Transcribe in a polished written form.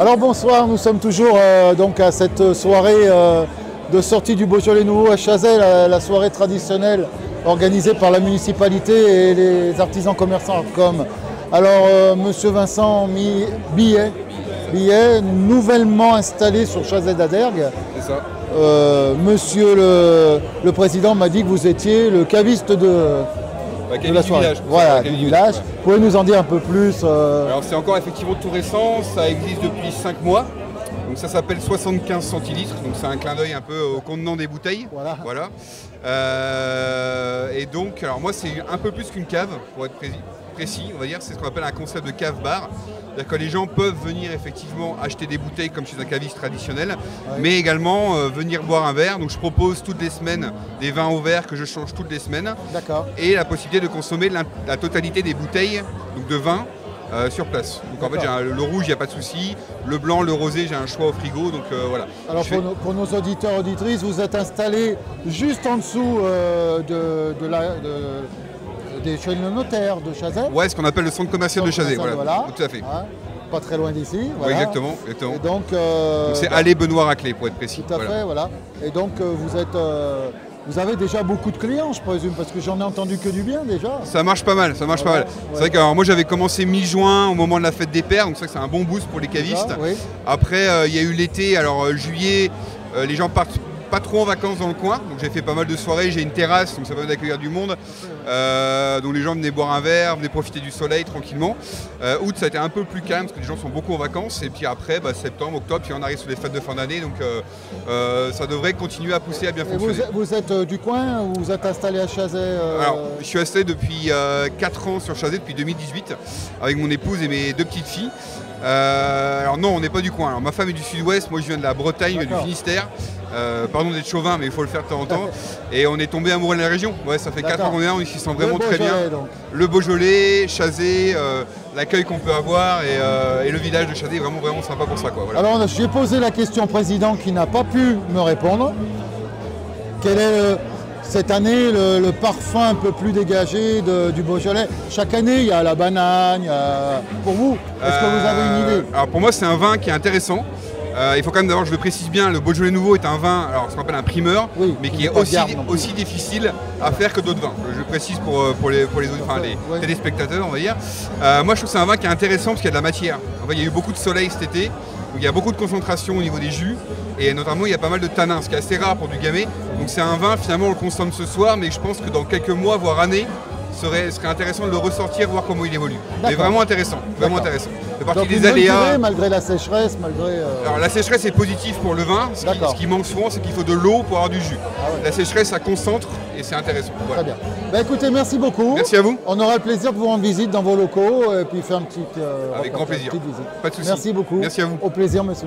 Alors bonsoir, nous sommes toujours donc à cette soirée de sortie du Beaujolais Nouveau à Chazay, la soirée traditionnelle organisée par la municipalité et les artisans commerçants Arcom. Alors monsieur Vincent Billet, nouvellement installé sur Chazay d'Adergue. C'est ça. Monsieur le président m'a dit que vous étiez le caviste de la soirée. Village. Voilà, du village. Vous pouvez nous en dire un peu plus Alors c'est encore effectivement tout récent, ça existe depuis 5 mois. Donc ça s'appelle 75 centilitres, donc c'est un clin d'œil un peu au contenant des bouteilles. Voilà. Et donc, alors moi c'est un peu plus qu'une cave, pour être précis, on va dire, c'est ce qu'on appelle un concept de cave-bar. C'est-à-dire que les gens peuvent venir effectivement acheter des bouteilles comme chez un caviste traditionnel, mais également venir boire un verre. Donc je propose toutes les semaines des vins au verre que je change toutes les semaines. D'accord. Et la possibilité de consommer la totalité des bouteilles donc de vin sur place. Donc en fait le rouge, il n'y a pas de souci. Le blanc, le rosé, j'ai un choix au frigo. Donc voilà. Alors pour nos auditeurs auditrices, vous êtes installé juste en dessous chez le notaire de Chazay. Ouais, ce qu'on appelle le centre commercial de Chazay. Voilà. Tout à fait. Hein, pas très loin d'ici. Voilà. Ouais, exactement. Et donc c'est allée Benoît Raclé pour être précis. Tout à fait, voilà. Et donc vous avez déjà beaucoup de clients, je présume, parce que j'en ai entendu que du bien déjà. Ça marche pas mal, ça marche pas mal. C'est vrai que moi j'avais commencé mi-juin au moment de la fête des pères, donc c'est un bon boost pour les cavistes. Oui. Après il y a eu l'été, alors juillet, les gens partent pas trop en vacances dans le coin, donc j'ai fait pas mal de soirées, j'ai une terrasse, donc ça permet d'accueillir du monde. Donc les gens venaient boire un verre, venaient profiter du soleil tranquillement. Août ça a été un peu plus calme parce que les gens sont beaucoup en vacances, et puis après septembre, octobre, puis on arrive sur les fêtes de fin d'année, donc ça devrait continuer à pousser, à bien fonctionner. Vous êtes du coin ou vous êtes installé à Chazay Alors je suis installé depuis 4 ans sur Chazay, depuis 2018, avec mon épouse et mes 2 petites filles. Alors non, on n'est pas du coin. Alors, ma femme est du sud-ouest, moi je viens de la Bretagne, du Finistère. Pardon d'être chauvin, mais il faut le faire de temps en temps. Et on est tombé amoureux de la région. Ouais, ça fait 4 ans qu'on est là, on s'y sent vraiment très bien. Donc. Le Beaujolais, Chazay, l'accueil qu'on peut avoir et le village de Chazay est vraiment sympa pour ça. Voilà. Alors j'ai posé la question au président qui n'a pas pu me répondre. Quel est cette année le parfum un peu plus dégagé du Beaujolais? Chaque année il y a la banane, pour vous, est-ce que vous avez une idée? Alors pour moi c'est un vin qui est intéressant. Il faut quand même d'abord que je le précise bien, le Beaujolais Nouveau est un vin, alors ce qu'on appelle un primeur, mais qui est aussi difficile à faire que d'autres vins. Je le précise pour les téléspectateurs, on va dire. Moi je trouve que c'est un vin qui est intéressant parce qu'il y a de la matière. En fait, il y a eu beaucoup de soleil cet été, donc il y a beaucoup de concentration au niveau des jus, et notamment il y a pas mal de tanins, ce qui est assez rare pour du gamay. Donc c'est un vin, finalement on le consomme ce soir, mais je pense que dans quelques mois, voire années, serait intéressant de le ressortir, voir comment il évolue. Mais vraiment intéressant, vraiment intéressant. De partie donc des aléas. Malgré la sécheresse, Alors la sécheresse est positive pour le vin. Ce qui manque souvent, c'est qu'il faut de l'eau pour avoir du jus. La sécheresse, ça concentre et c'est intéressant. Voilà. Très bien. Écoutez, merci beaucoup. Merci à vous. On aura le plaisir de vous rendre visite dans vos locaux et puis faire une petite avec grand plaisir. Petite visite. Pas de souci. Merci beaucoup. Merci à vous. Au plaisir, monsieur.